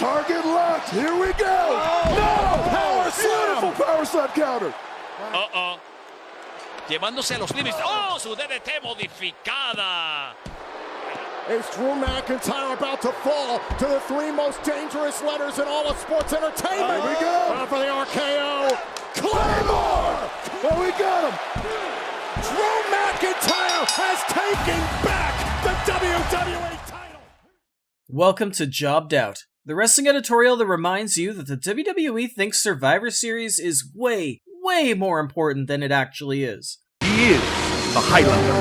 Target locked. Here we go. No! Power slam. Beautiful power slam counter. Llevándose a los límites. ¡Oh! Su DDT modificada. Is Drew McIntyre about to fall to the three most dangerous letters in all of sports entertainment? Here we go. For the RKO. Claymore. Oh, we got him. Drew McIntyre has taken back the WWE title. Welcome to Jobbed Out, the wrestling editorial that reminds you that the WWE thinks Survivor Series is way more important than it actually is. He is the Highlander.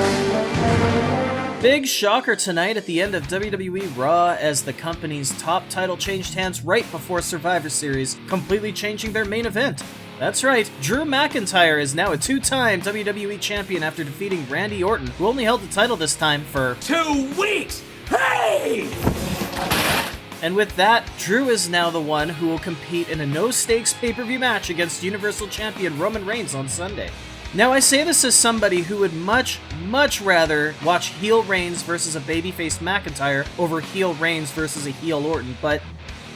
Big shocker tonight at the end of WWE Raw as the company's top title changed hands right before Survivor Series, completely changing their main event. That's right, Drew McIntyre is now a two-time WWE champion after defeating Randy Orton, who only held the title this time for 2 weeks! Hey! And with that, Drew is now the one who will compete in a no-stakes pay-per-view match against Universal Champion Roman Reigns on Sunday. Now, I say this as somebody who would much rather watch heel Reigns versus a babyface McIntyre over heel Reigns versus a heel Orton, but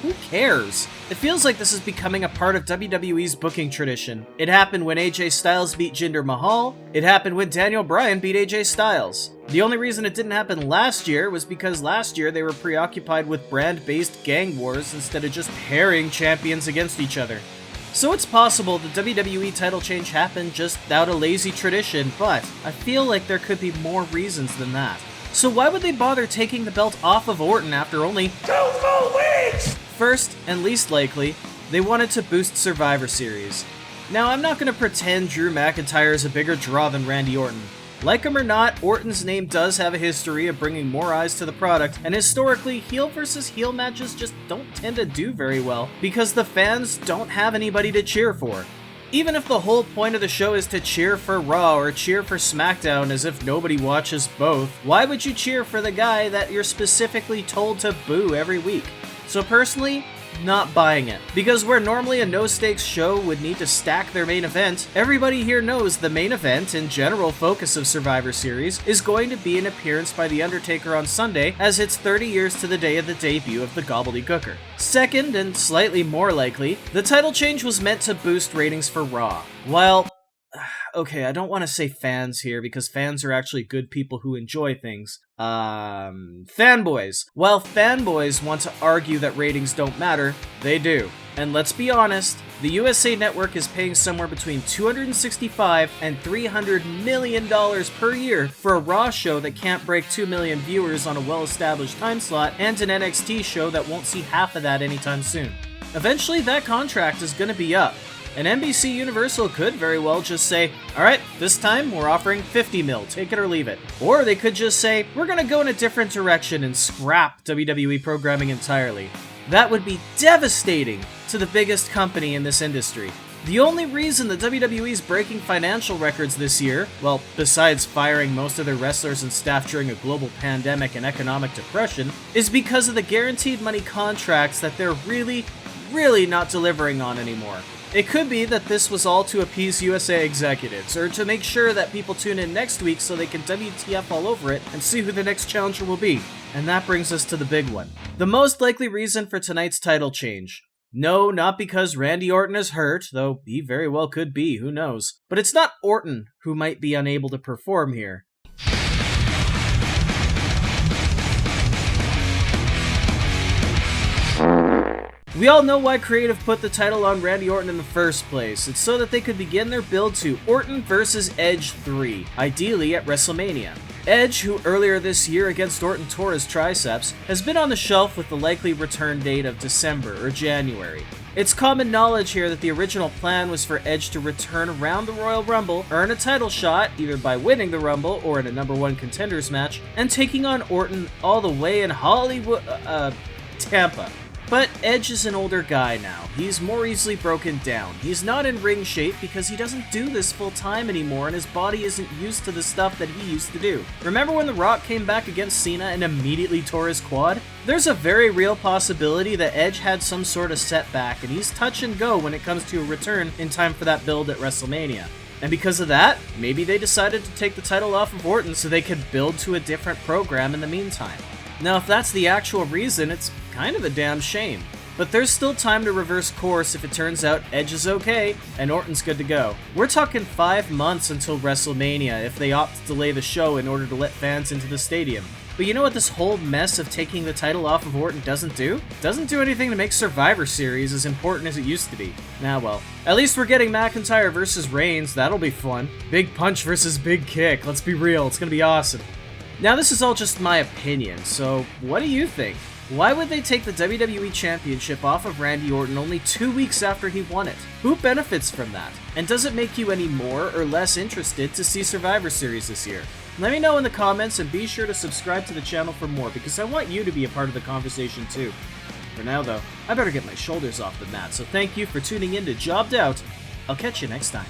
who cares? It feels like this is becoming a part of WWE's booking tradition. It happened when AJ Styles beat Jinder Mahal. It happened when Daniel Bryan beat AJ Styles. The only reason it didn't happen last year was because last year they were preoccupied with brand-based gang wars instead of just pairing champions against each other. So it's possible the WWE title change happened just out of lazy tradition, but I feel like there could be more reasons than that. So why would they bother taking the belt off of Orton after only 2 full weeks? First, and least likely, they wanted to boost Survivor Series. Now, I'm not going to pretend Drew McIntyre is a bigger draw than Randy Orton. Like him or not, Orton's name does have a history of bringing more eyes to the product, and historically, heel versus heel matches just don't tend to do very well, because the fans don't have anybody to cheer for. Even if the whole point of the show is to cheer for Raw or cheer for SmackDown as if nobody watches both, why would you cheer for the guy that you're specifically told to boo every week? So personally, not buying it. Because where normally a no-stakes show would need to stack their main event, everybody here knows the main event and general focus of Survivor Series is going to be an appearance by The Undertaker on Sunday, as it's 30 years to the day of the debut of the Gobbledygooker. Second, and slightly more likely, the title change was meant to boost ratings for Raw. While okay, I don't want to say fans here because fans are actually good people who enjoy things. Fanboys. While fanboys want to argue that ratings don't matter, they do. And let's be honest, the USA Network is paying somewhere between $265 and $300 million per year for a Raw show that can't break 2 million viewers on a well-established time slot and an NXT show that won't see half of that anytime soon. Eventually, that contract is going to be up. And NBC Universal could very well just say, alright, this time we're offering 50 mil, take it or leave it. Or they could just say, we're gonna go in a different direction and scrap WWE programming entirely. That would be devastating to the biggest company in this industry. The only reason the WWE is breaking financial records this year, well, besides firing most of their wrestlers and staff during a global pandemic and economic depression, is because of the guaranteed money contracts that they're really not delivering on anymore. It could be that this was all to appease USA executives, or to make sure that people tune in next week so they can WTF all over it and see who the next challenger will be. And that brings us to the big one. The most likely reason for tonight's title change. No, not because Randy Orton is hurt, though he very well could be, who knows. But it's not Orton who might be unable to perform here. We all know why Creative put the title on Randy Orton in the first place. It's so that they could begin their build to Orton vs. Edge 3, ideally at WrestleMania. Edge, who earlier this year against Orton tore his triceps, has been on the shelf with the likely return date of December or January. It's common knowledge here that the original plan was for Edge to return around the Royal Rumble, earn a title shot, either by winning the Rumble or in a number 1 contenders match, and taking on Orton all the way in Tampa. But Edge is an older guy now. He's more easily broken down. He's not in ring shape because he doesn't do this full time anymore and his body isn't used to the stuff that he used to do. Remember when The Rock came back against Cena and immediately tore his quad? There's a very real possibility that Edge had some sort of setback and he's touch and go when it comes to a return in time for that build at WrestleMania. And because of that, maybe they decided to take the title off of Orton so they could build to a different program in the meantime. Now, if that's the actual reason, it's kind of a damn shame. But there's still time to reverse course if it turns out Edge is okay and Orton's good to go. We're talking 5 months until WrestleMania if they opt to delay the show in order to let fans into the stadium. But you know what this whole mess of taking the title off of Orton doesn't do? It doesn't do anything to make Survivor Series as important as it used to be. Ah well. At least we're getting McIntyre versus Reigns, that'll be fun. Big punch versus big kick, let's be real, it's gonna be awesome. Now this is all just my opinion, so what do you think? Why would they take the WWE Championship off of Randy Orton only 2 weeks after he won it? Who benefits from that? And does it make you any more or less interested to see Survivor Series this year? Let me know in the comments and be sure to subscribe to the channel for more because I want you to be a part of the conversation too. For now though, I better get my shoulders off the mat, so thank you for tuning in to Jobbed Out. I'll catch you next time.